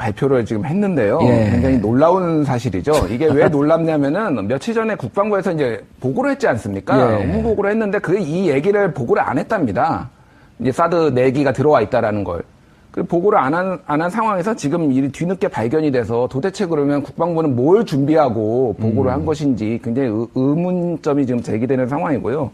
발표를 지금 했는데요. 예. 굉장히 놀라운 사실이죠. 이게 왜 놀랍냐면은 며칠 전에 국방부에서 이제 보고를 했지 않습니까? 예. 업무 보고를 했는데 이 얘기를 보고를 안 했답니다. 이제 사드 4기가 들어와 있다라는 걸. 그 보고를 안 한 상황에서 지금 이 뒤늦게 발견이 돼서 도대체 그러면 국방부는 뭘 준비하고 보고를 한 것인지 굉장히 의문점이 지금 제기되는 상황이고요.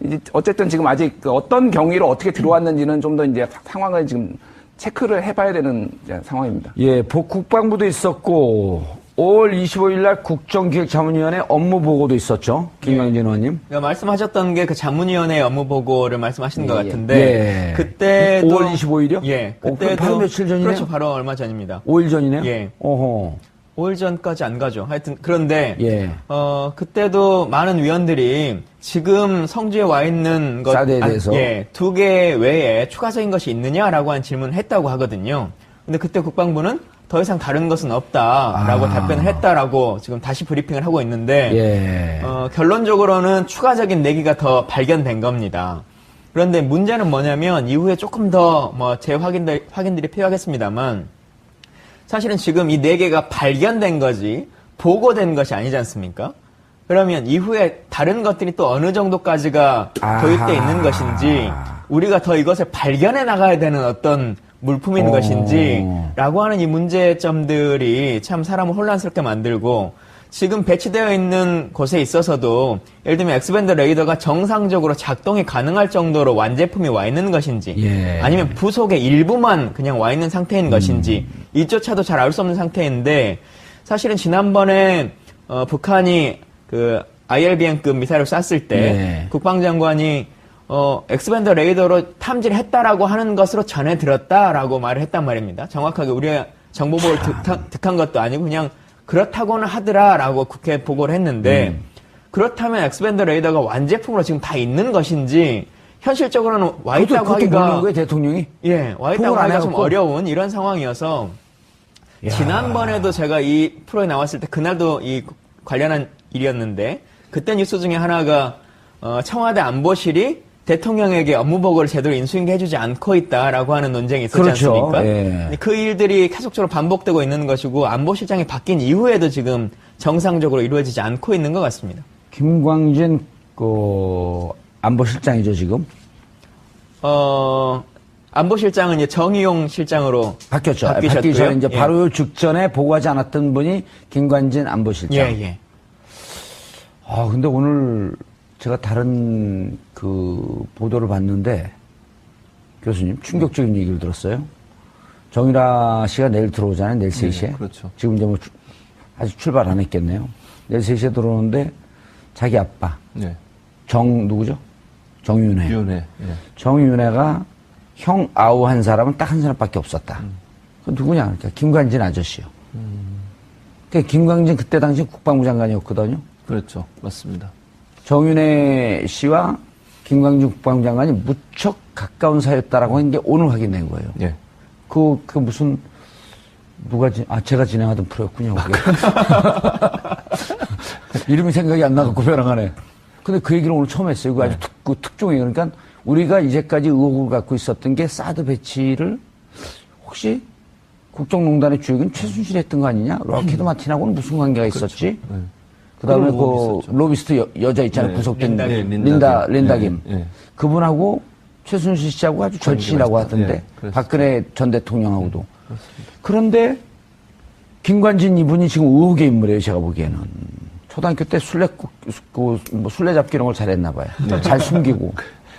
이제 어쨌든 지금 아직 어떤 경위로 어떻게 들어왔는지는 좀 더 이제 상황을 지금 체크를 해봐야 되는 상황입니다. 예, 국방부도 있었고 5월 25일 날 국정기획자문위원회 업무 보고도 있었죠. 김광진 의원님. 그러니까 말씀하셨던 게 그 자문위원회 업무 보고를 말씀하시는 것 같은데 예. 그때도 5월 25일이요? 예. 그때도 바로 며칠 전이네요. 그렇죠. 바로 얼마 전입니다. 5일 전이네요. 예. 어허. 5일 전까지 안 가죠. 하여튼 그런데 예. 그때도 많은 위원들이 지금 성주에 와 있는 것 사드에 대해서 2개 외에 추가적인 것이 있느냐라고 한 질문을 했다고 하거든요. 근데 그때 국방부는 더 이상 다른 것은 없다라고 답변을 했다라고 지금 다시 브리핑을 하고 있는데 예. 결론적으로는 추가적인 내기가 더 발견된 겁니다. 그런데 문제는 뭐냐면 이후에 조금 더 확인들이 필요하겠습니다만 사실은 지금 이 4개가 발견된 거지 보고된 것이 아니지 않습니까? 그러면 이후에 다른 것들이 또 어느 정도까지가 도입되어 있는 것인지 우리가 더 이것을 발견해 나가야 되는 어떤 물품인 것인지라고 하는 이 문제점들이 참 사람을 혼란스럽게 만들고 지금 배치되어 있는 곳에 있어서도 예를 들면 엑스밴드 레이더가 정상적으로 작동이 가능할 정도로 완제품이 와 있는 것인지 예. 아니면 부속의 일부만 그냥 와 있는 상태인 것인지 이조차도 잘 알 수 없는 상태인데 사실은 지난번에 북한이 그 IRBM급 미사일을 쐈을 때 예. 국방장관이 엑스밴드 레이더로 탐지를 했다라고 하는 것으로 전해 들었다라고 말을 했단 말입니다. 정확하게 우리가 정보보고를 득한 것도 아니고 그냥 그렇다고는 하더라라고 국회에 보고를 했는데 그렇다면 엑스밴드 레이더가 완제품으로 지금 다 있는 것인지 현실적으로는 와 있다고 하기가 모르는 거예요, 대통령이? 예, 와 있다고 하기가 좀 어려운 이런 상황이어서 야. 지난번에도 제가 이 프로에 나왔을 때 그날도 이 관련한 일이었는데 그때 뉴스 중에 하나가 청와대 안보실이 대통령에게 업무 보고를 제대로 인수인계해주지 않고 있다라고 하는 논쟁이 있었지 그렇죠. 않습니까? 예. 그 일들이 계속적으로 반복되고 있는 것이고 안보실장이 바뀐 이후에도 지금 정상적으로 이루어지지 않고 있는 것 같습니다. 김광진 안보실장이죠 지금? 안보실장은 이제 정의용 실장으로 바뀌었죠. 바뀌셨고요. 바뀌기 전에 이제 예. 바로 직전에 보고하지 않았던 분이 김광진 안보실장. 예. 근데 오늘 제가 다른 그 보도를 봤는데 교수님 충격적인 얘기를 들었어요. 정유라 씨가 내일 들어오잖아요. 내일 3시에. 그렇죠. 지금 이제 아직 출발 안 했겠네요. 내일 3시에 들어오는데 자기 아빠. 네. 누구죠? 정윤회. 윤회. 예. 정윤회가 형 아우한 사람은 딱 한 사람밖에 없었다. 그 누구냐? 그러니까 김관진 아저씨요. 그러니까 김광진 그때 당시 국방부 장관이었거든요. 그렇죠. 맞습니다. 정윤회 씨와 김광진 국방부 장관이 무척 가까운 사이였다라고 하는 게 오늘 확인된 거예요. 예. 그 무슨, 제가 진행하던 프로였군요. 그게. 이름이 생각이 안 나갖고 벼랑하네. 근데 그 얘기를 오늘 처음 했어요. 이거 아주 특종이에요. 그러니까 우리가 이제까지 의혹을 갖고 있었던 게 사드 배치를 혹시 국정농단의 주역인 최순실이 했던 거 아니냐? 락히드 마틴하고는 무슨 관계가 있었지? 네. 그 다음에 그 로비스트 여자 있잖아요. 네. 구속된 린다 김. 네. 그분하고 최순실 씨하고 아주 절친이라고 하던데. 네. 박근혜 전 대통령하고도. 그런데 김관진 이분이 지금 의혹의 인물이에요. 제가 보기에는. 초등학교 때 술래잡기 이런 걸 잘했나 봐요. 네. 잘 숨기고.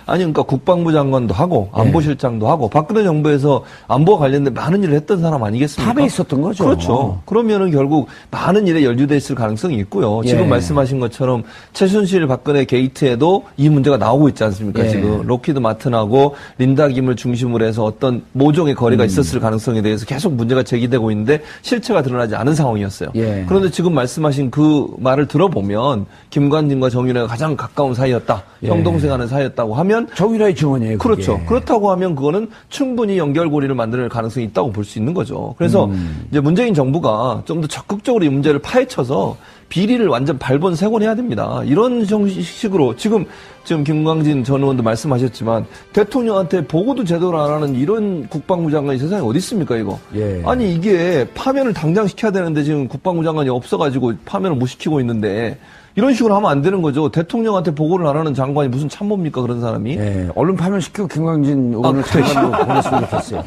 아니, 그러니까 국방부 장관도 하고, 안보실장도 하고, 박근혜 정부에서 안보와 관련된 많은 일을 했던 사람 아니겠습니까? 탑에 있었던 거죠. 그렇죠. 그러면은 결국 많은 일에 연루돼 있을 가능성이 있고요. 지금 예. 말씀하신 것처럼 최순실 박근혜 게이트에도 이 문제가 나오고 있지 않습니까? 예. 지금 록히드 마틴하고 린다 김을 중심으로 해서 어떤 모종의 거래가 있었을 가능성에 대해서 계속 문제가 제기되고 있는데 실체가 드러나지 않은 상황이었어요. 예. 그런데 지금 말씀하신 그 말을 들어보면 김관진과 정윤회가 가장 가까운 사이였다. 예. 형동생하는 사이였다고 하면 하면 정유라의 증언이에요. 그게. 그렇죠. 그렇다고 하면 그거는 충분히 연결고리를 만들 가능성이 있다고 볼 수 있는 거죠. 그래서 이제 문재인 정부가 좀 더 적극적으로 이 문제를 파헤쳐서 비리를 완전 발본색원해야 됩니다. 이런 식으로 지금 김광진 전 의원도 말씀하셨지만 대통령한테 보고도 제대로 안 하는 이런 국방부 장관이 세상에 어디 있습니까 이거? 예. 아니 이게 파면을 당장 시켜야 되는데 지금 국방부 장관이 없어가지고 파면을 못 시키고 있는데 이런 식으로 하면 안 되는 거죠. 대통령한테 보고를 안 하는 장관이 무슨 참모입니까 그런 사람이? 예. 얼른 파면시키고 김광진 의원을 장관으로 보냈으면 좋겠어요.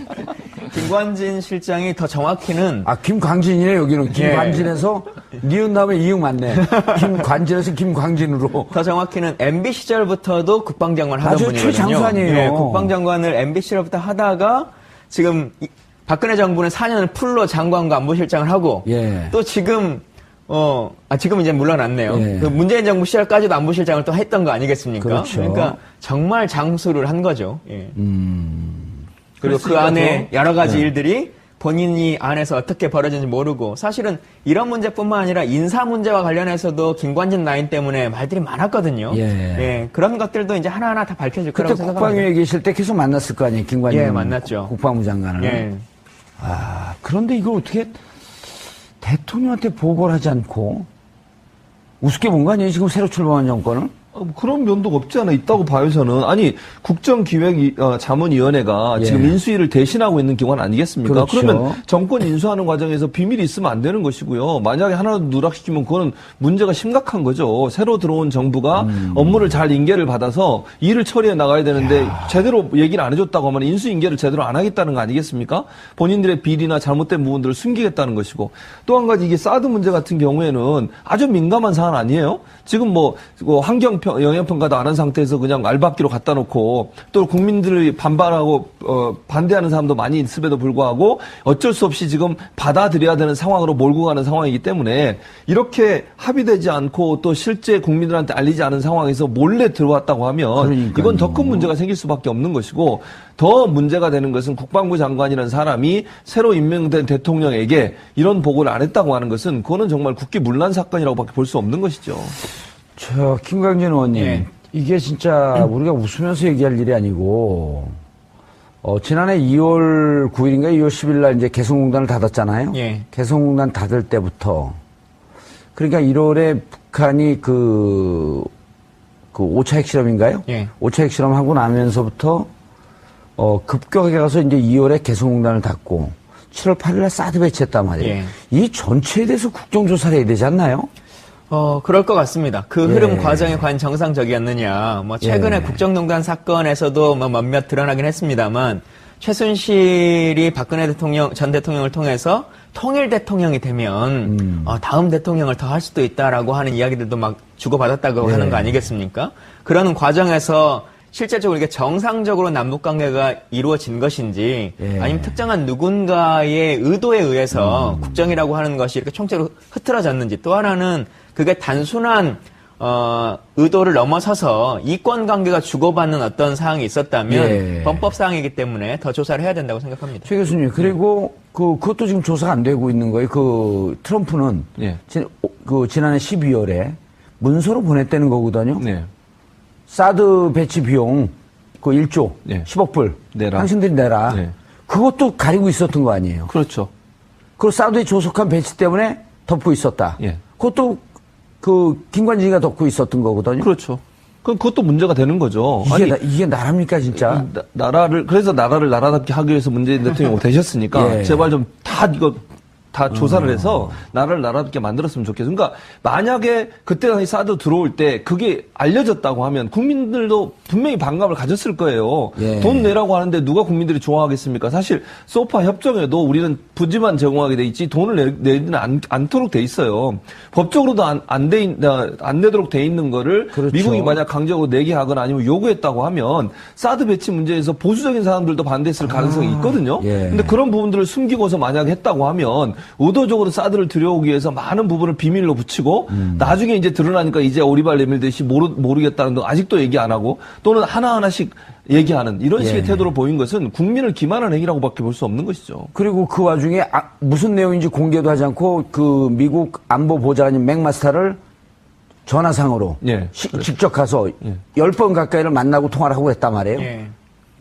김관진 실장이 더 정확히는 김광진이네 여기는. 김관진에서 니은 다음에 이응 맞네. 김관진에서 김광진으로. 더 정확히는 MB 시절부터도 국방장관 하던 아주 분이거든요. 최장수 아니에요. 예, 국방장관을 MB 시절부터 하다가 지금 박근혜 정부는 4년을 풀로 장관과 안보실장을 하고 예. 또 지금 지금 이제 물러났네요. 예. 그 문재인 정부 시절까지도 안보실장을 또 했던 거 아니겠습니까? 그렇죠. 그러니까 정말 장수를 한 거죠. 예. 그리고 그 안에 여러 가지 일들이 본인이 안에서 어떻게 벌어지는지 모르고 사실은 이런 문제뿐만 아니라 인사 문제와 관련해서도 김관진 라인 때문에 말들이 많았거든요. 예. 그런 것들도 이제 하나하나 다 밝혀질 그때 거라고 생각합니다. 국방위에 계실 때 계속 만났을 거 아니에요. 김관진. 예, 만났죠. 국방부 장관을. 예. 그런데 이걸 어떻게 대통령한테 보고를 하지 않고 우습게 본 거 아니에요? 지금 새로 출범한 정권을? 그런 면도 없지 않아 있다고 봐요 저는. 아니 국정기획자문위원회가 예. 지금 인수위를 대신하고 있는 기관 아니겠습니까? 그렇죠. 그러면 정권 인수하는 과정에서 비밀이 있으면 안 되는 것이고요. 만약에 하나라도 누락시키면 그거는 문제가 심각한 거죠. 새로 들어온 정부가 업무를 잘 인계를 받아서 일을 처리해 나가야 되는데 제대로 얘기를 안 해줬다고 하면 인수인계를 제대로 안 하겠다는 거 아니겠습니까? 본인들의 비리나 잘못된 부분들을 숨기겠다는 것이고 또 한 가지 이게 사드 문제 같은 경우에는 아주 민감한 사안 아니에요? 지금 환경 영향평가도 안 한 상태에서 그냥 알박기로 갖다 놓고 또 국민들이 반발하고 반대하는 사람도 많이 있음에도 불구하고 어쩔 수 없이 지금 받아들여야 되는 상황으로 몰고 가는 상황이기 때문에 이렇게 합의되지 않고 또 실제 국민들한테 알리지 않은 상황에서 몰래 들어왔다고 하면 그러니까요. 이건 더 큰 문제가 생길 수밖에 없는 것이고 더 문제가 되는 것은 국방부 장관이라는 사람이 새로 임명된 대통령에게 이런 보고를 안 했다고 하는 것은 그거는 정말 국기문란 사건이라고밖에 볼 수 없는 것이죠. 김광진 의원님. 예. 이게 진짜 우리가 웃으면서 얘기할 일이 아니고, 지난해 2월 9일인가 2월 10일 날 이제 개성공단을 닫았잖아요. 예. 개성공단 닫을 때부터. 그러니까 1월에 북한이 그 5차 핵실험인가요? 예. 5차 핵실험 하고 나면서부터, 급격하게 가서 이제 2월에 개성공단을 닫고, 7월 8일 날 사드 배치했단 말이에요. 예. 이 전체에 대해서 국정조사를 해야 되지 않나요? 그럴 것 같습니다. 그 예. 흐름 과정이 과연 정상적이었느냐. 최근에 예. 국정농단 사건에서도 몇몇 드러나긴 했습니다만, 최순실이 박근혜 전 대통령을 통해서 통일 대통령이 되면, 다음 대통령을 더 할 수도 있다라고 하는 이야기들도 막 주고받았다고 예. 하는 거 아니겠습니까? 그러는 과정에서 실제적으로 이게 정상적으로 남북 관계가 이루어진 것인지 예. 아니면 특정한 누군가의 의도에 의해서 국정이라고 하는 것이 이렇게 총체로 흐트러졌는지 또 하나는 그게 단순한 의도를 넘어서서 이권 관계가 주고받는 어떤 사항이 있었다면 예. 범법 사항이기 때문에 더 조사를 해야 된다고 생각합니다. 최 교수님, 그리고 그것도 지금 조사가 안 되고 있는 거예요. 트럼프는 예. 지난해 12월에 문서로 보냈다는 거거든요. 네. 사드 배치 비용 1조 네. 10억 불 내라. 당신들이 내라. 네. 그것도 가리고 있었던 거 아니에요. 그렇죠. 그리고 사드의 조속한 배치 때문에 덮고 있었다. 예. 그것도 김관진이가 덮고 있었던 거거든요. 그렇죠. 그럼 그것도 문제가 되는 거죠. 이게 나랍니까 진짜? 그래서 나라를 나라답게 하기 위해서 문재인 대통령이 되셨으니까 예. 제발 좀 다 조사를 해서 나라를 나라답게 만들었으면 좋겠어요. 그러니까 만약에 그때 당시 사드 들어올 때 그게 알려졌다고 하면 국민들도 분명히 반감을 가졌을 거예요. 예. 돈 내라고 하는데 누가 국민들이 좋아하겠습니까? 사실 소파 협정에도 우리는 부지만 제공하게 돼 있지 돈을 내지는 않도록 돼 있어요. 법적으로도 안 내도록 돼 있는 거를 그렇죠. 미국이 만약 강제적으로 내게 하거나 아니면 요구했다고 하면 사드 배치 문제에서 보수적인 사람들도 반대했을 가능성이 있거든요. 예. 근데 그런 부분들을 숨기고서 만약에 했다고 하면 의도적으로 사드를 들여오기 위해서 많은 부분을 비밀로 붙이고 나중에 이제 드러나니까 이제 오리발 내밀듯이 모르겠다는 거 아직도 얘기 안 하고 또는 하나하나씩 얘기하는 이런 식의 예. 태도를 보인 것은 국민을 기만한 행위라고밖에 볼 수 없는 것이죠. 그리고 그 와중에 무슨 내용인지 공개도 하지 않고 미국 안보 보좌관인 맥마스터를 전화상으로 예. 직접 가서 10번 가까이를 만나고 통화를 하고 그랬단 말이에요. 예.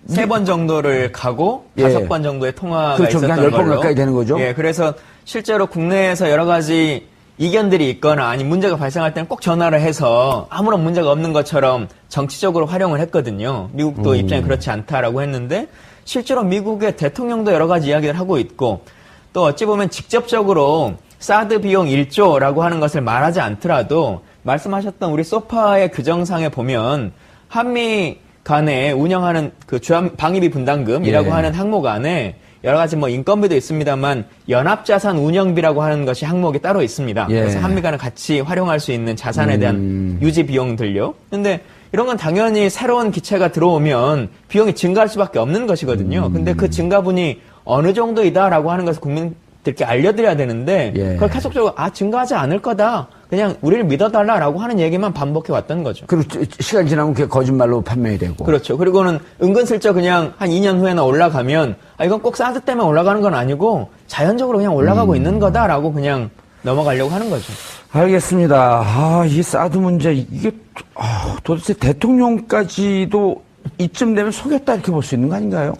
3번 정도를 가고 예. 5번 정도의 통화가 그렇죠. 있었던 그냥 10번 걸로. 가까이 되는 거죠. 예, 그래서 실제로 국내에서 여러 가지 이견들이 있거나 아니 문제가 발생할 때는 꼭 전화를 해서 아무런 문제가 없는 것처럼 정치적으로 활용을 했거든요. 미국도 입장이 그렇지 않다라고 했는데 실제로 미국의 대통령도 여러 가지 이야기를 하고 있고 또 어찌 보면 직접적으로 사드 비용 1조라고 하는 것을 말하지 않더라도 말씀하셨던 우리 소파의 규정상에 보면 한미 간에 운영하는 그 주한 방위비 분담금이라고 예. 하는 항목 안에 여러 가지 뭐 인건비도 있습니다만 연합자산 운영비라고 하는 것이 항목이 따로 있습니다. 예. 그래서 한미 간에 같이 활용할 수 있는 자산에 대한 유지 비용들요. 근데 이런 건 당연히 새로운 기체가 들어오면 비용이 증가할 수밖에 없는 것이거든요. 근데 그 증가분이 어느 정도이다라고 하는 것을 국민들께 알려드려야 되는데 예. 그걸 계속적으로 증가하지 않을 거다. 그냥 우리를 믿어달라라고 하는 얘기만 반복해 왔던 거죠. 그리고 시간 지나면 그게 거짓말로 판명이 되고. 그렇죠. 그리고는 은근슬쩍 그냥 한 2년 후에나 올라가면 이건 꼭 사드 때문에 올라가는 건 아니고 자연적으로 그냥 올라가고 있는 거다라고 그냥 넘어가려고 하는 거죠. 알겠습니다. 이 사드 문제 이게 도대체 대통령까지도 이쯤 되면 속였다 이렇게 볼 수 있는 거 아닌가요?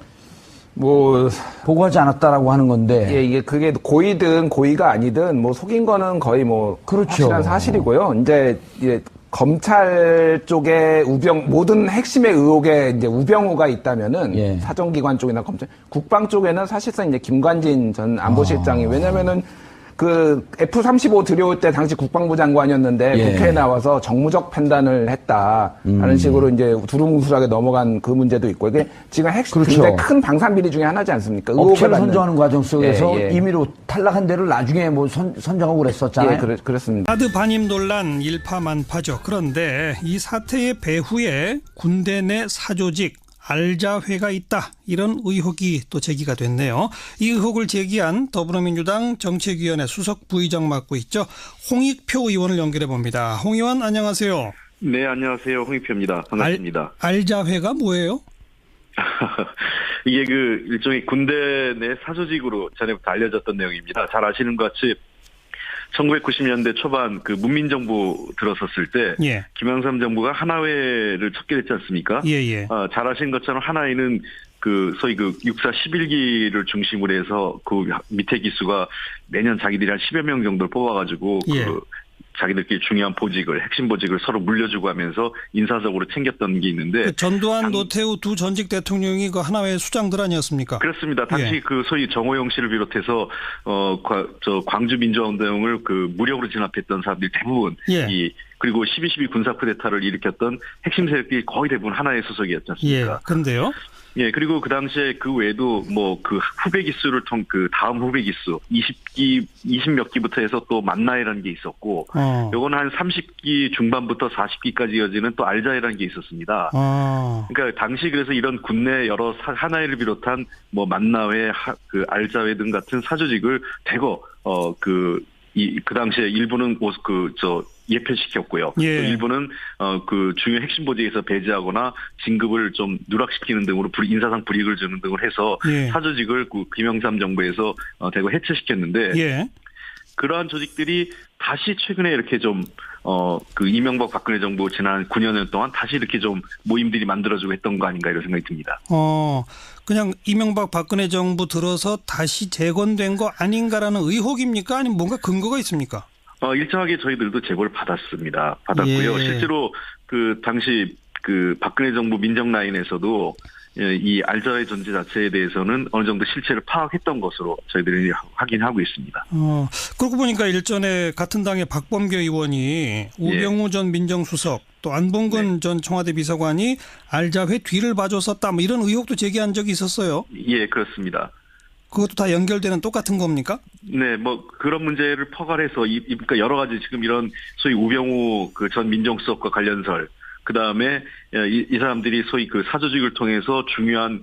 뭐 보고하지 않았다라고 하는 건데. 예, 이게 그게 고의든 고의가 아니든 뭐 속인 거는 거의 뭐 그렇죠. 확실한 사실이고요. 이제 검찰 쪽에 모든 핵심의 의혹에 이제 우병우가 있다면은 예. 사정기관 쪽이나 검찰, 국방 쪽에는 사실상 이제 김관진 전 안보실장이 왜냐면은 그 F-35 들여올 때 당시 국방부 장관이었는데 예. 국회에 나와서 정무적 판단을 했다 하는 식으로 이제 두루뭉술하게 넘어간 그 문제도 있고 이게 지금 핵심 그렇죠. 굉장히 큰 방산 비리 중에 하나지 않습니까? 업체를 의혹을 받는. 선정하는 과정 속에서 예, 예. 임의로 탈락한 데를 나중에 뭐 선정하고 그랬었잖아요. 예, 그렇습니다. 사드 반입 논란 일파만파죠. 그런데 이 사태의 배후에 군대 내 사조직 알자회가 있다. 이런 의혹이 또 제기가 됐네요. 이 의혹을 제기한 더불어민주당 정책위원회 수석 부의장 맡고 있죠. 홍익표 의원을 연결해 봅니다. 홍 의원 안녕하세요. 네, 안녕하세요. 홍익표입니다. 반갑습니다. 알자회가 뭐예요? 이게 그 일종의 군대 내 사조직으로 전에부터 알려졌던 내용입니다. 잘 아시는 것 같이 1990년대 초반 그 문민정부 들어섰을 때 예. 김영삼 정부가 하나회를 척결했지 않습니까? 예. 잘 아시는 것처럼 하나회는 그 소위 그 육사 11기를 중심으로 해서 그 밑에 기수가 매년 자기들이 한 10여 명 정도를 뽑아가지고 예. 그 자기들끼리 중요한 보직을 핵심 보직을 서로 물려주고 하면서 인사적으로 챙겼던 게 있는데 그 전두환, 노태우 두 전직 대통령이 그 하나회 수장들 아니었습니까? 그렇습니다. 당시 예. 그 소위 정호영 씨를 비롯해서 저 광주 민주화운동을 그 무력으로 진압했던 사람들이 대부분 예. 그리고 12.12 군사 쿠데타를 일으켰던 핵심 세력들이 거의 대부분 하나의 소속이었지 예. 않습니까? 그런데요. 예, 그리고 그 당시에 그 외에도 뭐 그 후배 기수를 그 다음 후배 기수 20몇 기부터 해서 또 만나이라는 게 있었고 요거는 한 30기 중반부터 40기까지 이어지는 또 알자이라는 게 있었습니다. 그러니까 당시 그래서 이런 군내 여러 하나회를 비롯한 뭐 만나회, 그 알자회 등 같은 사조직을 대거 그 당시에 일부는 예표시켰고요. 예. 또 일부는 그 중요 핵심 보직에서 배제하거나 진급을 좀 누락시키는 등으로 인사상 불이익을 주는 등을 해서 예. 사조직을 그 김영삼 정부에서 대거 해체시켰는데 예. 그러한 조직들이 다시 최근에 이렇게 좀 그 이명박 박근혜 정부 지난 9년 동안 다시 이렇게 좀 모임들이 만들어지고 했던 거 아닌가 이런 생각이 듭니다. 그냥 이명박 박근혜 정부 들어서 다시 재건된 거 아닌가라는 의혹입니까? 아니면 뭔가 근거가 있습니까? 일정하게 저희들도 제보를 받았고요. 예. 실제로 그 당시 그 박근혜 정부 민정 라인에서도 이 알자회 존재 자체에 대해서는 어느 정도 실체를 파악했던 것으로 저희들이 확인하고 있습니다. 그러고 보니까 일전에 같은 당의 박범계 의원이 우병우 전 민정수석 또 안봉근 전 청와대 비서관이 알자회 뒤를 봐줬었다 뭐 이런 의혹도 제기한 적이 있었어요. 예, 그렇습니다. 그것도 다 연결되는 똑같은 겁니까? 네, 뭐 그런 문제를 포괄해서 그러니까 여러 가지 지금 이런 소위 우병우 그 전 민정수석과 관련설, 그 다음에 이 사람들이 소위 그 사조직을 통해서 중요한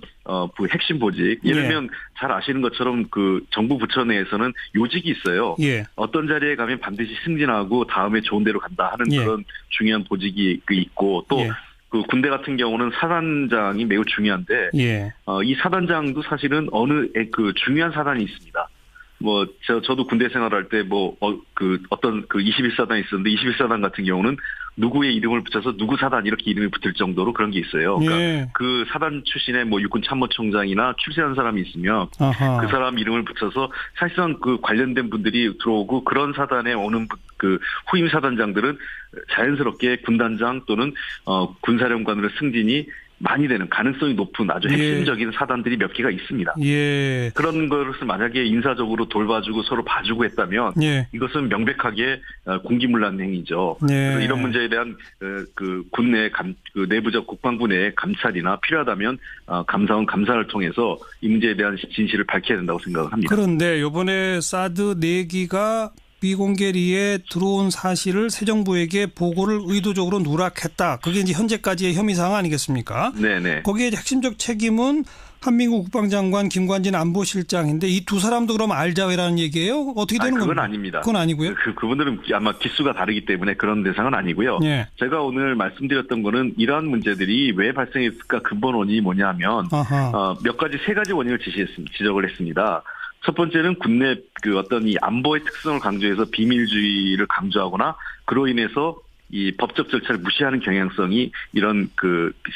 그 핵심 보직, 예를 들면 잘 아시는 것처럼 그 정부 부처 내에서는 요직이 있어요. 예. 어떤 자리에 가면 반드시 승진하고 다음에 좋은 데로 간다 하는 그런 중요한 보직이 있고 또. 그 군대 같은 경우는 사단장이 매우 중요한데 이 사단장도 사실은 어느 그 중요한 사단이 있습니다. 저도 군대 생활할 때 어떤 21사단이 있었는데 21사단 같은 경우는 누구의 이름을 붙여서 누구 사단 이렇게 이름이 붙을 정도로 그런 게 있어요. 그러니까 예. 그 사단 출신의 육군 참모총장이나 출세한 사람이 있으면 아하. 그 사람 이름을 붙여서 사실상 그 관련된 분들이 들어오고 그런 사단에 오는 그 후임 사단장들은 자연스럽게 군단장 또는 군사령관으로 승진이 많이 되는 가능성이 높은 아주 핵심적인 사단들이 몇 개가 있습니다. 예. 그런 것을 만약에 인사적으로 돌봐주고 서로 봐주고 했다면 예. 이것은 명백하게 공기문란 행위죠. 예. 그래서 이런 문제에 대한 그 군내 그 내부적 국방부 내 감찰이나 필요하다면 감사원 감사를 통해서 이 문제에 대한 진실을 밝혀야 된다고 생각을 합니다. 그런데 이번에 사드 4기가 비공개리에 들어온 사실을 새 정부에게 보고를 의도적으로 누락했다. 그게 이제 현재까지의 혐의사항 아니겠습니까? 네네. 거기에 핵심적 책임은 한민국 국방장관 김관진 안보실장인데 이 두 사람도 그럼 알자회라는 얘기예요? 어떻게 되는 겁니까? 그건 아닙니다. 그건 아니고요. 그분들은 아마 기수가 다르기 때문에 그런 대상은 아니고요. 예. 제가 오늘 말씀드렸던 거는 이러한 문제들이 왜 발생했을까 근본 원인이 뭐냐면 세 가지 원인을 지적을 했습니다. 첫 번째는 군내 어떤 이 안보의 특성을 강조해서 비밀주의를 강조하거나 그로 인해서 이 법적 절차를 무시하는 경향성이 이런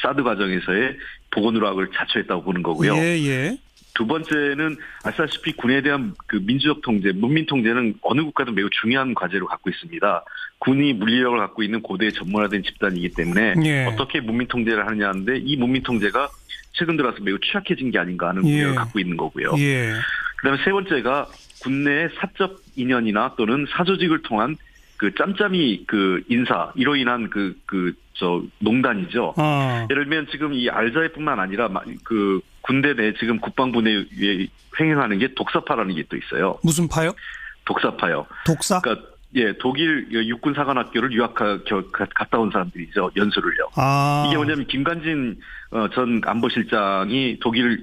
사드 과정에서의 보고 누락을 자초했다고 보는 거고요. 예. 두 번째는 아시다시피 군에 대한 민주적 통제, 문민 통제는 어느 국가도 매우 중요한 과제로 갖고 있습니다. 군이 물리력을 갖고 있는 고도의 전문화된 집단이기 때문에 예. 어떻게 문민 통제를 하느냐 하는데 이 문민 통제가 최근 들어서 매우 취약해진 게 아닌가 하는 우려를 갖고 있는 거고요. 예. 그다음에 세 번째가 군내의 사적 인연이나 또는 사조직을 통한 짬짬이 인사 이로 인한 농단이죠. 예를 들면 지금 이 알자회뿐만 아니라 군대 내 지금 국방부 내에 횡행하는 게 독사파라는 게 또 있어요. 무슨 파요? 독사파요. 독사? 그러니까 독일 육군사관학교를 갔다 온 사람들이죠. 연수를요. 이게 뭐냐면 김관진 전 안보실장이 독일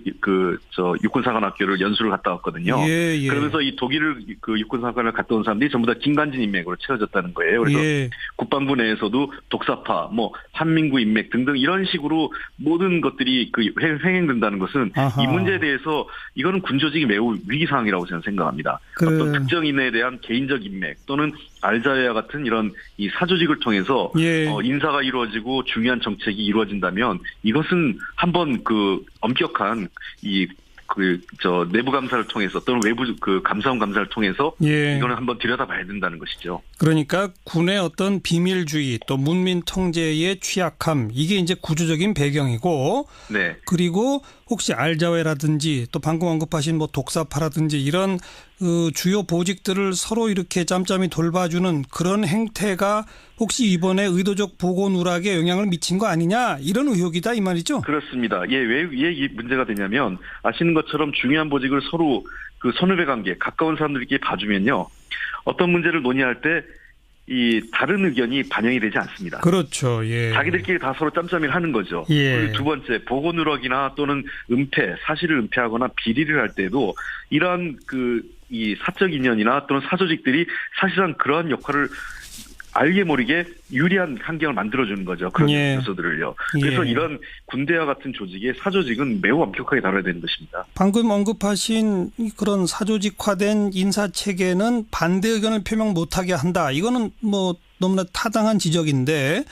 육군사관학교를 연수를 갔다 왔거든요. 예. 그러면서 이 독일 육군사관을 갔다 온 사람들이 전부 다 김관진 인맥으로 채워졌다는 거예요. 그래서 국방부 내에서도 독사파, 한민구 인맥 등등 이런 식으로 모든 것들이 횡행된다는 것은 이 문제에 대해서 이거는 군조직이 매우 위기 상황이라고 저는 생각합니다. 어떤 특정인에 대한 개인적 인맥 또는 알자회와 같은 이런 이 사조직을 통해서 인사가 이루어지고 중요한 정책이 이루어진다면 이것은 한번 엄격한 내부 감사를 통해서 또는 외부 감사원 감사를 통해서 이거는 한번 들여다봐야 된다는 것이죠. 그러니까 군의 어떤 비밀주의 또 문민 통제의 취약함 이게 이제 구조적인 배경이고 네. 그리고 혹시 알자회라든지 또 방금 언급하신 독사파라든지 이런 주요 보직들을 서로 이렇게 짬짬이 돌봐주는 그런 행태가 혹시 이번에 의도적 보고 누락에 영향을 미친 거 아니냐 이런 의혹이다 이 말이죠? 그렇습니다. 왜 이 문제가 되냐면 아시는 것처럼 중요한 보직을 서로 선후배 관계 가까운 사람들끼리 봐주면요. 어떤 문제를 논의할 때 이 다른 의견이 반영이 되지 않습니다. 그렇죠. 예. 자기들끼리 다 서로 짬짬이를 하는 거죠. 예. 그리고 두 번째 보고 누락이나 또는 사실을 은폐하거나 비리를 할 때도 이러한 이 사적 인연이나 또는 사조직들이 사실상 그러한 역할을 알게 모르게 유리한 환경을 만들어주는 거죠. 그런 요소들을요. 그래서 이런 군대와 같은 조직의 사조직은 매우 엄격하게 다뤄야 되는 것입니다. 방금 언급하신 그런 사조직화된 인사체계는 반대 의견을 표명 못하게 한다. 이거는 너무나 타당한 지적인데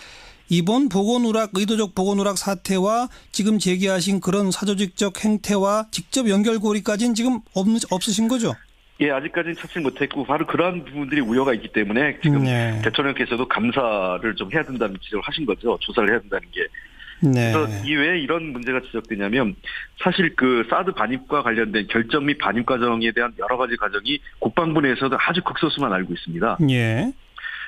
이번 보고누락, 의도적 보고누락 사태와 지금 제기하신 그런 사조직적 행태와 직접 연결고리까지는 지금 없으신 거죠? 예, 아직까지는 찾지 못했고 바로 그러한 부분들이 우려가 있기 때문에 지금 대통령께서도 감사를 좀 해야 된다는 지적을 하신 거죠. 조사를 해야 된다는 게. 그래서 왜 이런 문제가 지적되냐면 사실 사드 반입과 관련된 결정 및 반입 과정에 대한 여러 가지 과정이 국방부 내에서도 아주 극소수만 알고 있습니다. 예.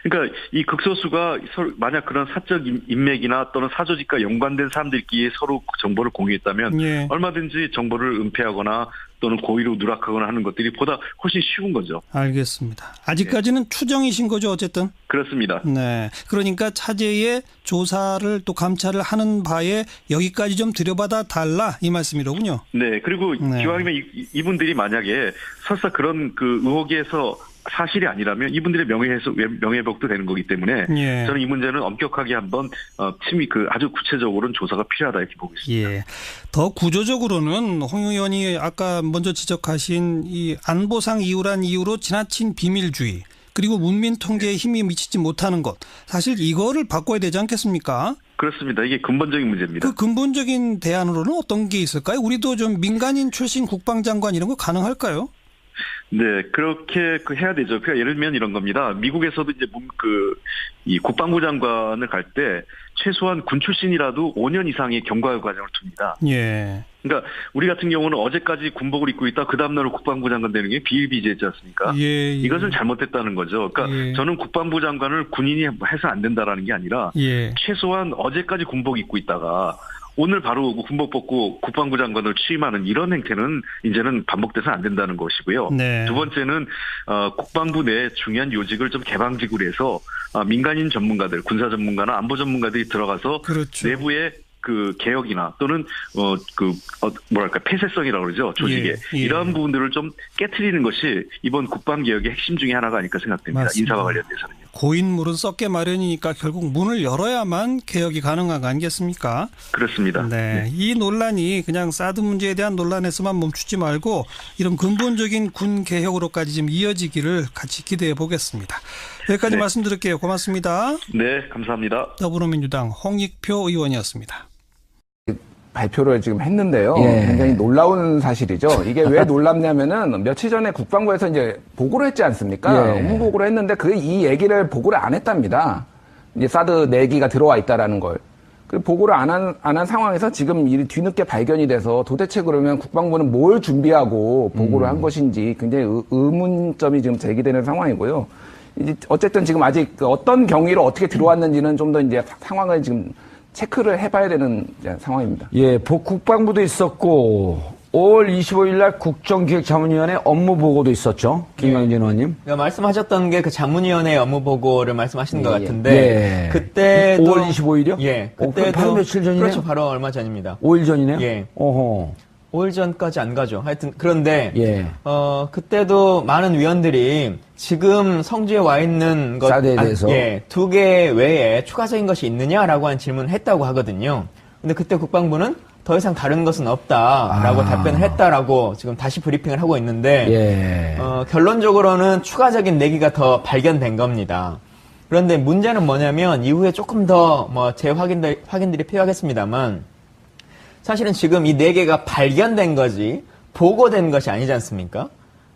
그러니까 이 극소수가 만약 그런 사적 인맥이나 또는 사조직과 연관된 사람들끼리 서로 정보를 공유했다면 얼마든지 정보를 은폐하거나 또는 고의로 누락하거나 하는 것들이 보다 훨씬 쉬운 거죠. 알겠습니다. 아직까지는 추정이신 거죠, 어쨌든? 그렇습니다. 네. 그러니까 차제의 조사를 또 감찰을 하는 바에 여기까지 좀 들여받아 달라 이 말씀이로군요. 네. 그리고 기왕이면 이분들이 만약에 설사 그런 의혹에서 사실이 아니라면 이분들의 명예회복도 되는 거기 때문에 예. 저는 이 문제는 엄격하게 한번 아주 구체적으로는 조사가 필요하다 이렇게 보고 있습니다. 예. 더 구조적으로는 홍 의원이 아까 먼저 지적하신 이 안보상 이유란 이유로 지나친 비밀주의 그리고 문민 통계에 힘이 미치지 못하는 것 사실 이거를 바꿔야 되지 않겠습니까? 그렇습니다. 이게 근본적인 문제입니다. 그 근본적인 대안으로는 어떤 게 있을까요? 우리도 좀 민간인 출신 국방장관 이런 거 가능할까요? 네, 그렇게 해야 되죠. 그러니까 예를 들면 이런 겁니다. 미국에서도 이제 이 국방부 장관을 갈 때 최소한 군 출신이라도 5년 이상의 경과 과정을 둡니다. 예. 그러니까 우리 같은 경우는 어제까지 군복을 입고 있다 그 다음날 국방부 장관 되는 게 비일비재했지 않습니까? 예. 이것은 잘못됐다는 거죠. 그러니까 예. 저는 국방부 장관을 군인이 해서 안 된다라는 게 아니라 예. 최소한 어제까지 군복 입고 있다가 오늘 바로 군복 벗고 국방부 장관을 취임하는 이런 행태는 이제는 반복돼서는 안 된다는 것이고요. 네. 두 번째는 국방부 내 중요한 요직을 좀 개방직으로 해서 민간인 전문가들, 군사 전문가나 안보 전문가들이 들어가서 그렇죠. 내부의 그 개혁이나 또는 폐쇄성이라고 그러죠, 조직에. 예. 이러한 부분들을 좀 깨트리는 것이 이번 국방 개혁의 핵심 중에 하나가 아닐까 생각됩니다. 맞습니다. 인사와 관련돼서는요. 고인물은 썩게 마련이니까 결국 문을 열어야만 개혁이 가능한 거 아니겠습니까? 그렇습니다. 네. 이 논란이 그냥 사드 문제에 대한 논란에서만 멈추지 말고 이런 근본적인 군 개혁으로까지 좀 이어지기를 같이 기대해 보겠습니다. 여기까지 네. 말씀드릴게요. 고맙습니다. 네, 감사합니다. 더불어민주당 홍익표 의원이었습니다. 발표를 지금 했는데요. 예. 굉장히 놀라운 사실이죠. 이게 왜 놀랍냐면은 며칠 전에 국방부에서 이제 보고를 했지 않습니까? 예. 업무 보고를 했는데 이 얘기를 보고를 안 했답니다. 이제 사드 4기가 들어와 있다라는 걸. 그 보고를 안 한 상황에서 지금 이 뒤늦게 발견이 돼서 도대체 그러면 국방부는 뭘 준비하고 보고를 한 것인지 굉장히 의문점이 지금 제기되는 상황이고요. 이제 어쨌든 지금 아직 어떤 경위로 어떻게 들어왔는지는 좀 더 이제 상황을 지금 체크를 해봐야 되는 상황입니다. 예, 국방부도 있었고 5월 25일 날 국정기획자문위원회 업무 보고도 있었죠. 김광진 의원님. 그러니까 말씀하셨던 게 그 자문위원회 업무 보고를 말씀하시는 것 예. 같은데 예. 그때도 5월 25일이요? 예, 그럼 그때도 바로 며칠 전이네요? 그렇죠, 바로 얼마 전입니다. 5일 전이네요? 예. 어허. 5일 전까지 안 가죠. 하여튼 그런데 예. 그때도 많은 위원들이 지금 성주에 와 있는 것 사드에 대해서. 2개 외에 추가적인 것이 있느냐라고 한 질문을 했다고 하거든요. 근데 그때 국방부는 더 이상 다른 것은 없다라고 답변을 했다라고 지금 다시 브리핑을 하고 있는데 예. 결론적으로는 추가적인 내기가 더 발견된 겁니다. 그런데 문제는 뭐냐면 이후에 조금 더 확인들이 필요하겠습니다만 사실은 지금 이 4개가 발견된 거지 보고된 것이 아니지 않습니까?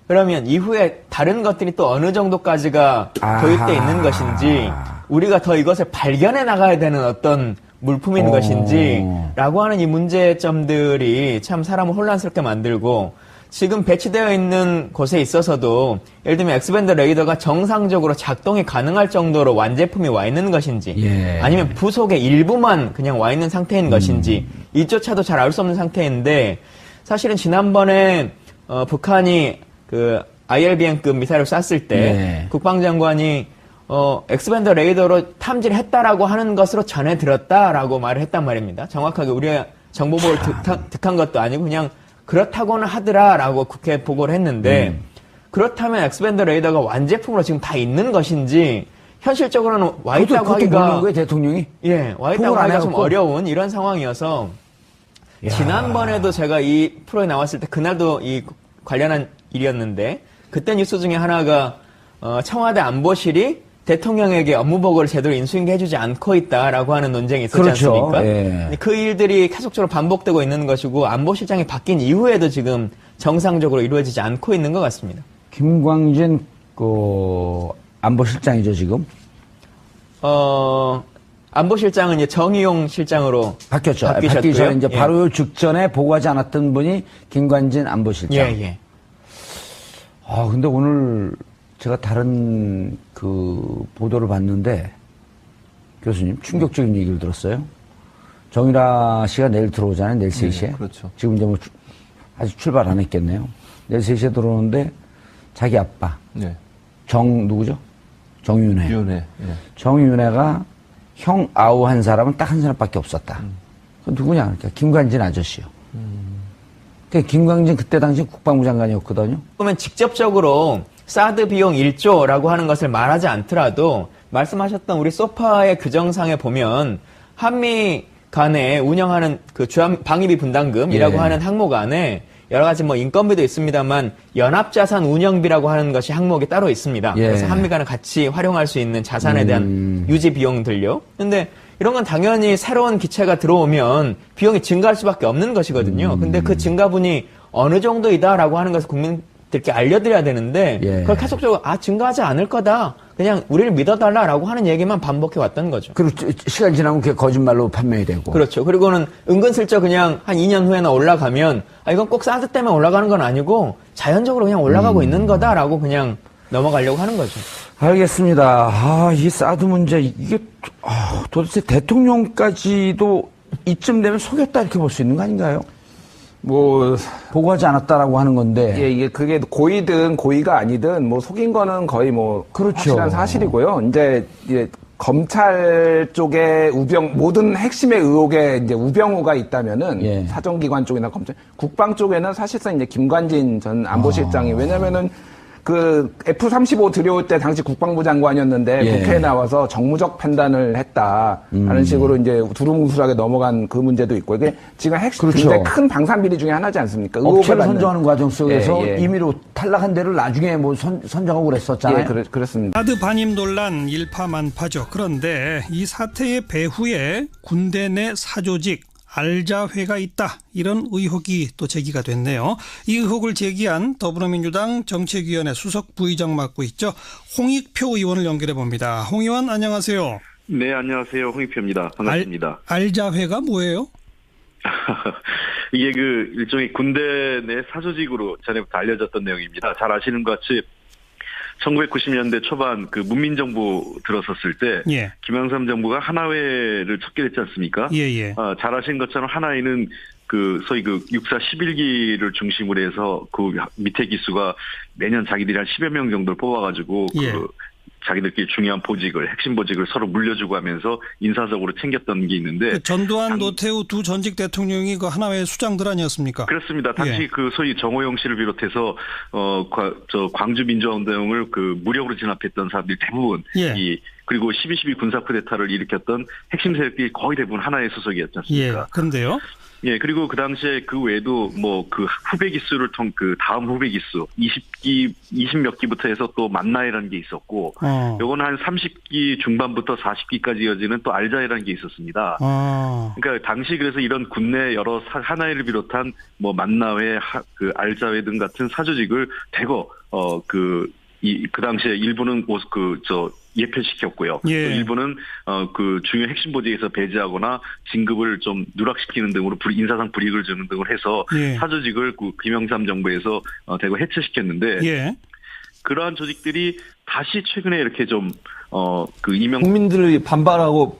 그러면 이후에 다른 것들이 또 어느 정도까지가 도입되어 있는 것인지 우리가 더 이것을 발견해 나가야 되는 어떤 물품인 것인지 라고 하는 이 문제점들이 참 사람을 혼란스럽게 만들고 지금 배치되어 있는 곳에 있어서도 예를 들면 엑스밴드 레이더가 정상적으로 작동이 가능할 정도로 완제품이 와 있는 것인지 예. 아니면 부속의 일부만 그냥 와 있는 상태인 것인지 이조차도 잘 알 수 없는 상태인데 사실은 지난번에 북한이 그 ILBM급 미사일을 쐈을 때 예. 국방장관이 엑스밴드 레이더로 탐지를 했다라고 하는 것으로 전해 들었다라고 말을 했단 말입니다. 정확하게 우리가 정보보를 득한 것도 아니고 그냥 그렇다고는 하더라라고 국회에 보고를 했는데 그렇다면 엑스밴드 레이더가 완제품으로 지금 다 있는 것인지 현실적으로는 와 있다고 그것도 하기가 모르는 거예요, 대통령이? 예, 와 있다고 보고를 안 하기가 좀 해갖고. 어려운 이런 상황이어서 지난번에도 제가 이 프로에 나왔을 때 그날도 이 관련한 일이었는데 그때 뉴스 중에 하나가 청와대 안보실이 대통령에게 업무 보고를 제대로 인수인계해주지 않고 있다라고 하는 논쟁이 있었지 그렇죠. 않습니까? 예. 그 일들이 계속적으로 반복되고 있는 것이고 안보실장이 바뀐 이후에도 지금 정상적으로 이루어지지 않고 있는 것 같습니다. 김광진 안보실장이죠 지금? 안보실장은 이제 정의용 실장으로 바뀌었죠. 바뀌셨고요. 바뀌기 전에 이제 예. 바로 직전에 보고하지 않았던 분이 김광진 안보실장. 예. 근데 오늘 제가 다른 그 보도를 봤는데 교수님 충격적인 얘기를 들었어요. 정유라 씨가 내일 들어오잖아요. 내일 3시에. 그렇죠. 지금 이제 아직 출발 안 했겠네요. 내일 3시에 들어오는데 자기 아빠 네. 누구죠? 정윤회. 위원회. 예. 정윤회가 형 아우 한 사람은 딱 한 사람밖에 없었다. 그 누구냐? 그러니까 김관진 아저씨요. 그러니까 김광진 그때 당시 국방부 장관이었거든요. 그러면 직접적으로 사드 비용 1조라고 하는 것을 말하지 않더라도 말씀하셨던 우리 소파의 규정상에 보면 한미 간에 운영하는 그 방위비 분담금이라고 예. 하는 항목 안에 여러 가지 뭐 인건비도 있습니다만 연합자산 운영비라고 하는 것이 항목이 따로 있습니다. 예. 그래서 한미 간에 같이 활용할 수 있는 자산에 대한 유지 비용들요. 근데 이런 건 당연히 새로운 기체가 들어오면 비용이 증가할 수밖에 없는 것이거든요. 근데 그 증가분이 어느 정도이다라고 하는 것을 국민들께 알려드려야 되는데 예. 그걸 계속적으로 증가하지 않을 거다. 그냥 우리를 믿어달라라고 하는 얘기만 반복해 왔던 거죠. 그리고 시간 지나면 그게 거짓말로 판명이 되고. 그렇죠. 그리고는 은근슬쩍 그냥 한 2년 후에나 올라가면 이건 꼭 사드 때문에 올라가는 건 아니고 자연적으로 그냥 올라가고 있는 거다라고 그냥 넘어가려고 하는 거죠. 알겠습니다. 이 사드 문제, 이게, 도대체 대통령까지도 이쯤 되면 속였다 이렇게 볼 수 있는 거 아닌가요? 뭐 보고하지 않았다라고 하는 건데. 예, 이게 그게 고의든 고의가 아니든 뭐 속인 거는 거의 뭐 그렇죠. 확실한 사실이고요. 이제 검찰 쪽에 모든 핵심의 의혹에 이제 우병우가 있다면은 예. 사정기관 쪽이나 검찰, 국방 쪽에는 사실상 이제 김관진 전 안보실장이 왜냐면은 그 F-35 들여올 때 당시 국방부 장관이었는데 예. 국회에 나와서 정무적 판단을 했다라는 식으로 이제 두루뭉술하게 넘어간 그 문제도 있고 이게 지금 핵심 그렇죠. 굉장히 큰 방산비리 중에 하나지 않습니까? 업체를 받는. 선정하는 과정 속에서 예, 예. 임의로 탈락한 데를 나중에 뭐 선정하고 그랬었잖아요. 예, 그렇습니다. 사드 반입 논란 일파만파죠. 그런데 이 사태의 배후에 군대 내 사조직 알자회가 있다. 이런 의혹이 또 제기가 됐네요. 이 의혹을 제기한 더불어민주당 정책위원회 수석 부의장 맡고 있죠. 홍익표 의원을 연결해 봅니다. 홍 의원 안녕하세요. 네, 안녕하세요. 홍익표입니다. 반갑습니다. 알자회가 뭐예요? 이게 그 일종의 군대 내 사조직으로 전에부터 알려졌던 내용입니다. 잘 아시는 것 같이 1990년대 초반 그 문민정부 들어섰을 때 예. 김영삼 정부가 하나회를 척결했지 않습니까? 예. 잘 아시는 것처럼 하나회는 그 소위 그 육사 11기를 중심으로 해서 그 밑에 기수가 매년 자기들이 한 10여 명 정도를 뽑아가지고 예. 그 자기들끼리 중요한 보직을 핵심 보직을 서로 물려주고 하면서 인사적으로 챙겼던 게 있는데 그 전두환, 노태우 두 전직 대통령이 그 하나의 수장들 아니었습니까? 그렇습니다. 당시 예. 그 소위 정호영 씨를 비롯해서 광주 민주화운동을 그 무력으로 진압했던 사람들이 대부분 예. 그리고 12.12 군사 쿠데타를 일으켰던 핵심 세력들이 거의 대부분 하나의 소속이었지 예. 않습니까? 그런데요. 예, 그리고 그 당시에 그 외에도 뭐 그 후배 기수를 그 다음 후배 기수 20몇 기부터 해서 또 만나이라는 게 있었고 요거는 한 30기 중반부터 40기까지 이어지는 또 알자이라는 게 있었습니다. 그러니까 당시 그래서 이런 군내 여러 하나이를 비롯한 뭐 만나회, 그 알자회 등 같은 사조직을 대거 그 당시에 일부는 예표시켰고요. 예. 또 일부는 그 중요 핵심 보직에서 배제하거나 진급을 좀 누락시키는 등으로 인사상 불이익을 주는 등을 해서 예. 사조직을 그 김영삼 정부에서 대거 해체시켰는데 예. 그러한 조직들이 다시 최근에 이렇게 좀 국민들이 반발하고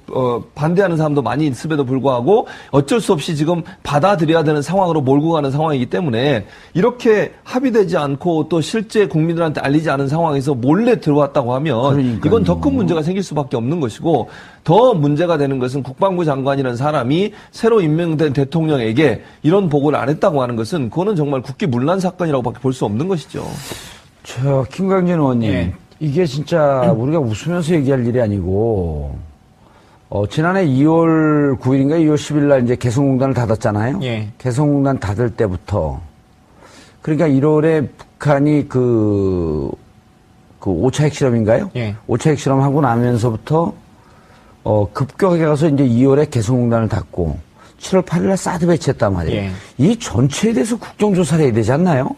반대하는 사람도 많이 있음에도 불구하고 어쩔 수 없이 지금 받아들여야 되는 상황으로 몰고 가는 상황이기 때문에 이렇게 합의되지 않고 또 실제 국민들한테 알리지 않은 상황에서 몰래 들어왔다고 하면 그러니까요. 이건 더 큰 문제가 생길 수밖에 없는 것이고 더 문제가 되는 것은 국방부 장관이라는 사람이 새로 임명된 대통령에게 이런 보고를 안 했다고 하는 것은 그거는 정말 국기문란 사건이라고밖에 볼 수 없는 것이죠. 김광진 의원님. 예. 이게 진짜 우리가 웃으면서 얘기할 일이 아니고, 지난해 2월 9일인가 2월 10일 날 이제 개성공단을 닫았잖아요. 예. 개성공단 닫을 때부터. 그러니까 1월에 북한이 그 5차 핵실험인가요? 예. 5차 핵실험하고 나면서부터, 급격하게 가서 이제 2월에 개성공단을 닫고, 7월 8일 날 사드 배치했단 말이에요. 예. 이 전체에 대해서 국정조사를 해야 되지 않나요?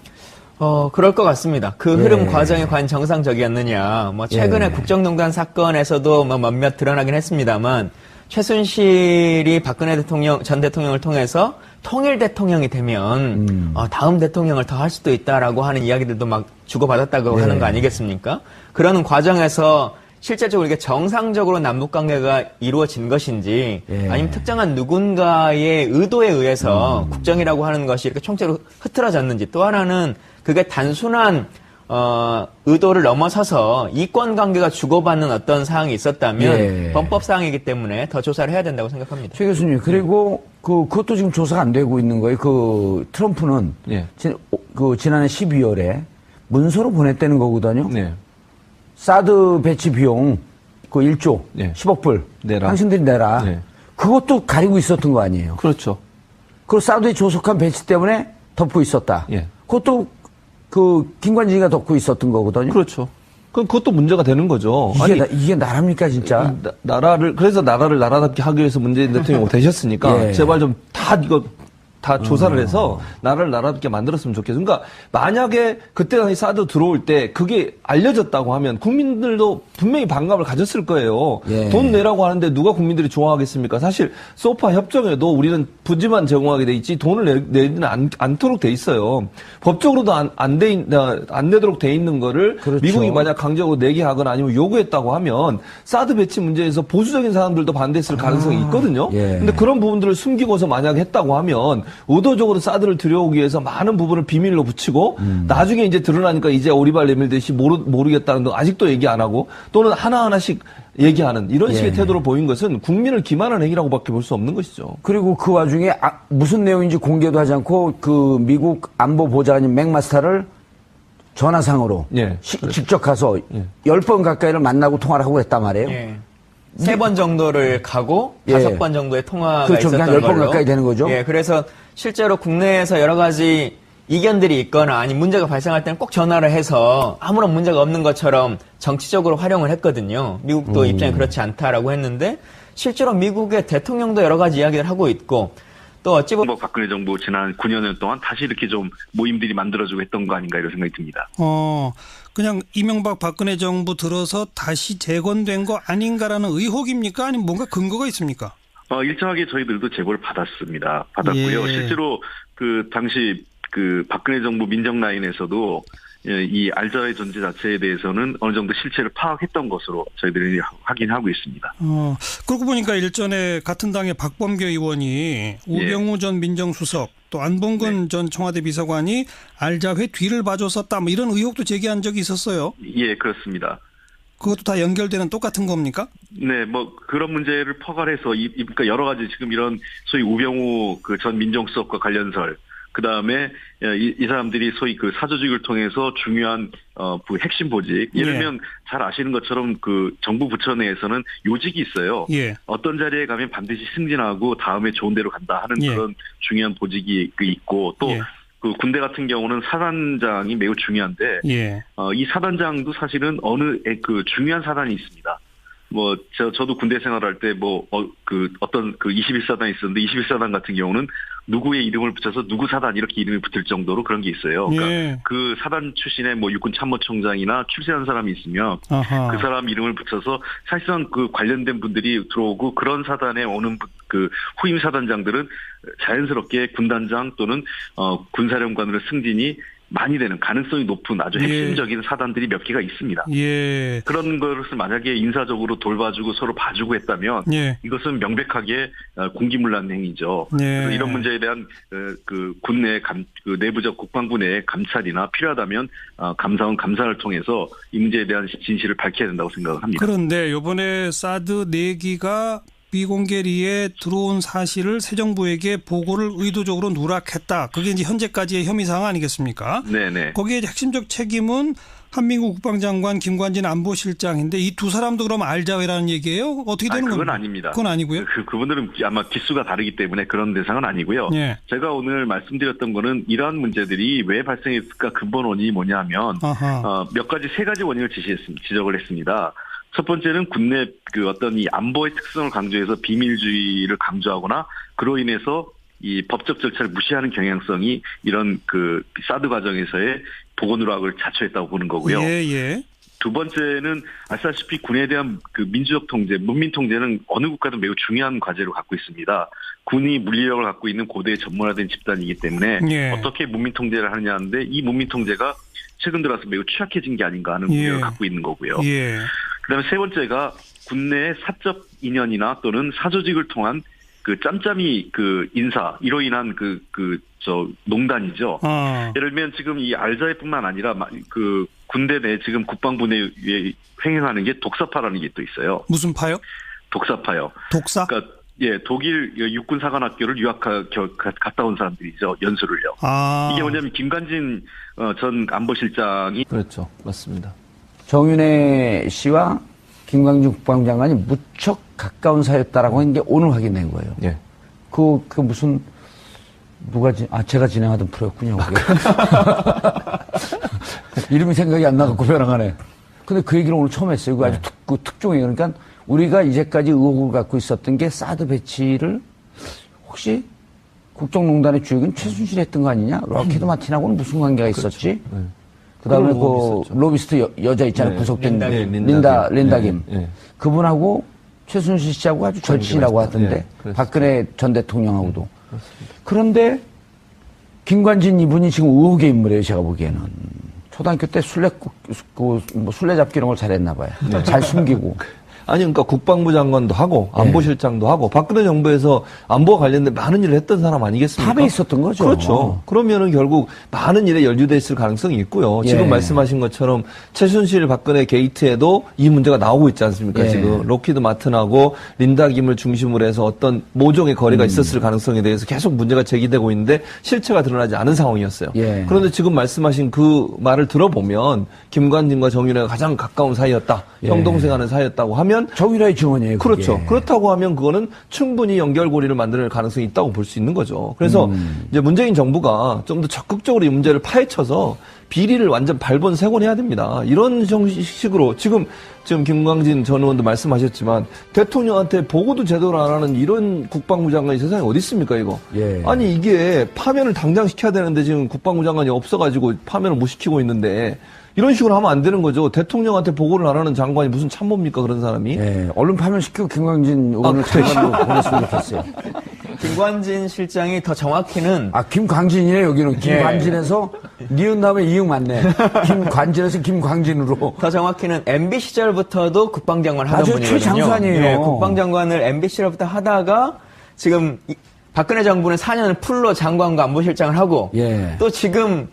그럴 것 같습니다. 그 흐름 예. 과정이 과연 정상적이었느냐. 뭐 최근에 예. 국정농단 사건에서도 뭐 몇몇 드러나긴 했습니다만 최순실이 박근혜 전 대통령을 통해서 통일 대통령이 되면 다음 대통령을 더 할 수도 있다라고 하는 이야기들도 막 주고받았다고 예. 하는 거 아니겠습니까? 그러는 과정에서 실제적으로 이게 정상적으로 남북 관계가 이루어진 것인지 예. 아니면 특정한 누군가의 의도에 의해서 국정이라고 하는 것이 이렇게 총체로 흐트러졌는지 또 하나는 그게 단순한 의도를 넘어서서 이권 관계가 주고받는 어떤 사항이 있었다면 예. 범법 사항이기 때문에 더 조사를 해야 된다고 생각합니다. 최 교수님, 그리고 그것도 지금 조사가 안 되고 있는 거예요. 트럼프는 예. 지난해 12월에 문서로 보냈다는 거거든요. 네. 사드 배치 비용 그 1조 네. 10억 불 내라. 당신들이 내라. 네. 그것도 가리고 있었던 거 아니에요. 그렇죠. 그 사드의 조속한 배치 때문에 덮고 있었다. 예. 그것도 그 김관진이가 덮고 있었던 거거든요. 그렇죠. 그것도 문제가 되는 거죠. 이게 나랍니까 진짜? 그래서 나라를 나라답게 하기 위해서 문재인 대통령이 되셨으니까 예. 제발 좀 다 조사를 해서 나라를 나라답게 만들었으면 좋겠어요. 그러니까 만약에 그때 당시 사드 들어올 때 그게 알려졌다고 하면 국민들도 분명히 반감을 가졌을 거예요. 예. 돈 내라고 하는데 누가 국민들이 좋아하겠습니까? 사실 소파 협정에도 우리는 부지만 제공하게 돼 있지 돈을 내지는 않도록 돼 있어요. 법적으로도 안 내도록 돼 있는 거를 그렇죠. 미국이 만약 강제적으로 내게 하거나 아니면 요구했다고 하면 사드 배치 문제에서 보수적인 사람들도 반대했을 가능성이 있거든요. 예. 근데 그런 부분들을 숨기고서 만약 했다고 하면 의도적으로 사드를 들여오기 위해서 많은 부분을 비밀로 붙이고 나중에 이제 드러나니까 이제 오리발 내밀듯이 모르겠다는 거 아직도 얘기 안 하고 또는 하나하나씩 얘기하는 이런 식의 태도를 보인 것은 국민을 기만한 행위라고밖에 볼 수 없는 것이죠. 그리고 그 와중에 무슨 내용인지 공개도 하지 않고 그 미국 안보보좌관인 맥마스터를 전화상으로 예, 직접 가서 10번 가까이를 만나고 통화를 하고 했단 말이에요. 예. 3번 정도를 가고 예. 5번 정도의 통화가 그렇죠. 있었던 그냥 10번 걸로. 가까이 되는 거죠. 예, 그래서 실제로 국내에서 여러 가지 이견들이 있거나 아니 문제가 발생할 때는 꼭 전화를 해서 아무런 문제가 없는 것처럼 정치적으로 활용을 했거든요. 미국도 입장이 그렇지 않다라고 했는데 실제로 미국의 대통령도 여러 가지 이야기를 하고 있고 또 어찌 보면 박근혜 정부 지난 9년 동안 다시 이렇게 좀 모임들이 만들어지고 했던 거 아닌가 이런 생각이 듭니다. 그냥 이명박 박근혜 정부 들어서 다시 재건된 거 아닌가라는 의혹입니까? 아니면 뭔가 근거가 있습니까? 일정하게 저희들도 제보를 받았고요. 예. 실제로 그 당시 그 박근혜 정부 민정 라인에서도 이 알자의 존재 자체에 대해서는 어느 정도 실체를 파악했던 것으로 저희들이 확인하고 있습니다. 그러고 보니까 일전에 같은 당의 박범계 의원이 우병우 전 민정수석 또 안봉근 전 청와대 비서관이 알자회 뒤를 봐줬었다 뭐 이런 의혹도 제기한 적이 있었어요. 예, 그렇습니다. 그것도 다 연결되는 똑같은 겁니까? 네, 뭐 그런 문제를 포괄해서 그러니까 여러 가지 지금 이런 소위 우병우 그 전 민정수석과 관련설 그 다음에 이 사람들이 소위 그 사조직을 통해서 중요한 그 핵심 보직 예를 들면 잘 아시는 것처럼 그 정부 부처 내에서는 요직이 있어요. 예. 어떤 자리에 가면 반드시 승진하고 다음에 좋은 데로 간다 하는 그런 중요한 보직이 있고 또 그 군대 같은 경우는 사단장이 매우 중요한데 이 사단장도 사실은 어느 그 중요한 사단이 있습니다. 뭐 저도 군대 생활할 때 어떤 그 21사단이 있었는데 21사단 같은 경우는 누구의 이름을 붙여서 누구 사단 이렇게 이름이 붙을 정도로 그런 게 있어요. 그러니까 그 사단 출신의 뭐 육군 참모총장이나 출세한 사람이 있으면 그 사람 이름을 붙여서 사실상 그 관련된 분들이 들어오고 그런 사단에 오는 그 후임 사단장들은 자연스럽게 군단장 또는 군사령관으로 승진이 많이 되는 가능성이 높은 아주 핵심적인 사단들이 몇 개가 있습니다. 그런 것을 만약에 인사적으로 돌봐주고 서로 봐주고 했다면 이것은 명백하게 공기문란 행위죠. 그래서 이런 문제에 대한 그 군내 그 내부적 국방부 내의 감찰이나 필요하다면 감사원 감사를 통해서 이 문제에 대한 진실을 밝혀야 된다고 생각을 합니다. 그런데 이번에 사드 4기가 비공개리에 들어온 사실을 새 정부에게 보고를 의도적으로 누락했다. 그게 이제 현재까지의 혐의사항 아니겠습니까? 네네. 거기에 핵심적 책임은 한민국 국방장관 김관진 안보실장인데 이 두 사람도 그럼 알자회라는 얘기예요? 어떻게 되는 겁니까? 그건 아닙니다. 그건 아니고요. 그분들은 아마 기수가 다르기 때문에 그런 대상은 아니고요. 제가 오늘 말씀드렸던 거는 이러한 문제들이 왜 발생했을까 근본 원인이 뭐냐면 세 가지 원인을 지적을 했습니다. 첫 번째는 국내 그 어떤 이 안보의 특성을 강조해서 비밀주의를 강조하거나 그로 인해서 이 법적 절차를 무시하는 경향성이 이런 그 사드 과정에서의 보고 누락을 자초했다고 보는 거고요. 두 번째는 아시다시피 군에 대한 그 민주적 통제, 문민 통제는 어느 국가도 매우 중요한 과제로 갖고 있습니다. 군이 물리력을 갖고 있는 고도의 전문화된 집단이기 때문에 어떻게 문민 통제를 하느냐 하는데 이 문민 통제가 최근 들어서 매우 취약해진 게 아닌가 하는 우려를 갖고 있는 거고요. 그다음에 세 번째가 군내의 사적 인연이나 또는 사조직을 통한 그 짬짬이 그 인사 이로 인한 농단이죠. 예를 들면 지금 이 알자회뿐만 아니라 그 군대 내 지금 국방부 내에 횡행하는 게 독사파라는 게 또 있어요. 무슨 파요? 독사파요. 독사? 그러니까 독일 육군 사관학교를 갔다 온 사람들이죠. 연수를요. 아. 이게 뭐냐면 김관진 전 안보실장이 그렇죠. 맞습니다. 정윤회 씨와 김광진 국방장관이 무척 가까운 사이였다라고 하는 게 오늘 확인된 거예요. 예. 그 무슨 제가 진행하던 프로였군요. 그게. 이름이 생각이 안 나갖고 벼랑하네. 근데 그 얘기를 오늘 처음 했어요. 그 아주 특종이에요. 그러니까 우리가 이제까지 의혹을 갖고 있었던 게 사드 배치를 혹시 국정농단의 주역은 최순실이 했던 거 아니냐? 락히드 마틴하고는 무슨 관계가 있었지? 그 다음에 그 로비스트 여자 있잖아요. 구속된 린다 김. 그분하고 최순실 씨하고 아주 절친이라고 하던데. 박근혜 전 대통령하고도. 그런데 김관진 이분이 지금 의혹의 인물이에요. 제가 보기에는. 초등학교 때 술래 잡기 이런 걸 잘했나 봐요. 잘 숨기고. 아니, 그러니까 국방부 장관도 하고, 안보실장도 하고, 박근혜 정부에서 안보와 관련된 많은 일을 했던 사람 아니겠습니까? 탑에 있었던 거죠. 그렇죠. 그러면은 결국 많은 일에 연루돼 있을 가능성이 있고요. 지금 말씀하신 것처럼 최순실 박근혜 게이트에도 이 문제가 나오고 있지 않습니까? 지금 록히드 마틴하고 린다 김을 중심으로 해서 어떤 모종의 거래가 있었을 가능성에 대해서 계속 문제가 제기되고 있는데 실체가 드러나지 않은 상황이었어요. 그런데 지금 말씀하신 그 말을 들어보면 김관진과 정윤회가 가장 가까운 사이였다. 형 동생하는 사이였다고 하면 정윤회의 증언이에요. 그게. 그렇죠. 그렇다고 하면 그거는 충분히 연결고리를 만들 가능성이 있다고 볼 수 있는 거죠. 그래서 이제 문재인 정부가 좀 더 적극적으로 이 문제를 파헤쳐서 비리를 완전 발본색원해야 됩니다. 이런 식으로 지금 김광진 전 의원도 말씀하셨지만 대통령한테 보고도 제대로 안 하는 이런 국방부 장관이 세상에 어디 있습니까 이거? 아니 이게 파면을 당장 시켜야 되는데 지금 국방부 장관이 없어가지고 파면을 못 시키고 있는데 이런 식으로 하면 안 되는 거죠. 대통령한테 보고를 안 하는 장관이 무슨 참모입니까 그런 사람이? 얼른 파면시키고 김광진 의원을 장관으로 보냈으면 좋겠어요. 김관진 실장이 더 정확히는 김광진이네 여기는. 김관진에서 니은 다음에 이응 맞네. 김관진에서 김광진으로. 더 정확히는 MB 시절부터도 국방장관 하던 분이거든요. 최장관이에요. 국방장관을 MB 시절부터 하다가 지금 박근혜 정부는 4년을 풀로 장관과 안보실장을 하고 또 지금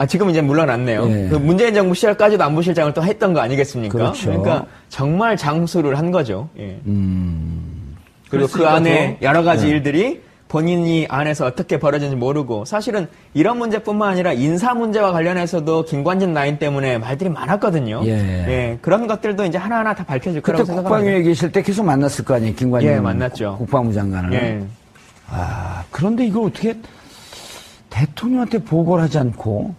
지금 이제 물러났네요. 그 문재인 정부 시절까지도 안보실장을 또 했던 거 아니겠습니까? 그렇죠. 그러니까 정말 장수를 한 거죠. 그리고 그 안에 여러 가지 일들이 본인이 안에서 어떻게 벌어졌는지 모르고 사실은 이런 문제뿐만 아니라 인사 문제와 관련해서도 김관진 라인 때문에 말들이 많았거든요. 그런 것들도 이제 하나하나 다 밝혀질 거라고 생각합니다. 국방위에 계실 때 계속 만났을 거 아니에요. 김관진 만났죠. 국방부 장관을. 그런데 이걸 어떻게 대통령한테 보고를 하지 않고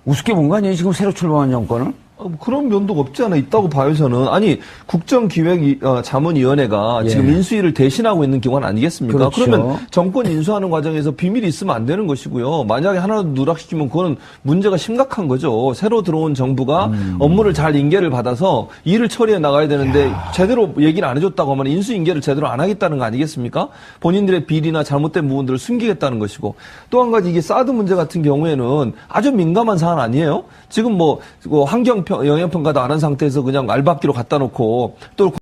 우습게 본 거 아니에요? 지금 새로 출범한 정권은? 그런 면도 없지 않아 있다고 봐요, 저는. 아니, 국정기획자문위원회가 지금 인수위를 대신하고 있는 기관 아니겠습니까? 그렇죠. 그러면 정권 인수하는 과정에서 비밀이 있으면 안 되는 것이고요. 만약에 하나라도 누락시키면 그거는 문제가 심각한 거죠. 새로 들어온 정부가 업무를 잘 인계를 받아서 일을 처리해 나가야 되는데 제대로 얘기를 안 해줬다고 하면 인수 인계를 제대로 안 하겠다는 거 아니겠습니까? 본인들의 비리나 잘못된 부분들을 숨기겠다는 것이고. 또 한 가지 이게 사드 문제 같은 경우에는 아주 민감한 사안 아니에요? 지금 환경 영향평가도 안 한 상태에서 그냥 알박기로 갖다 놓고 또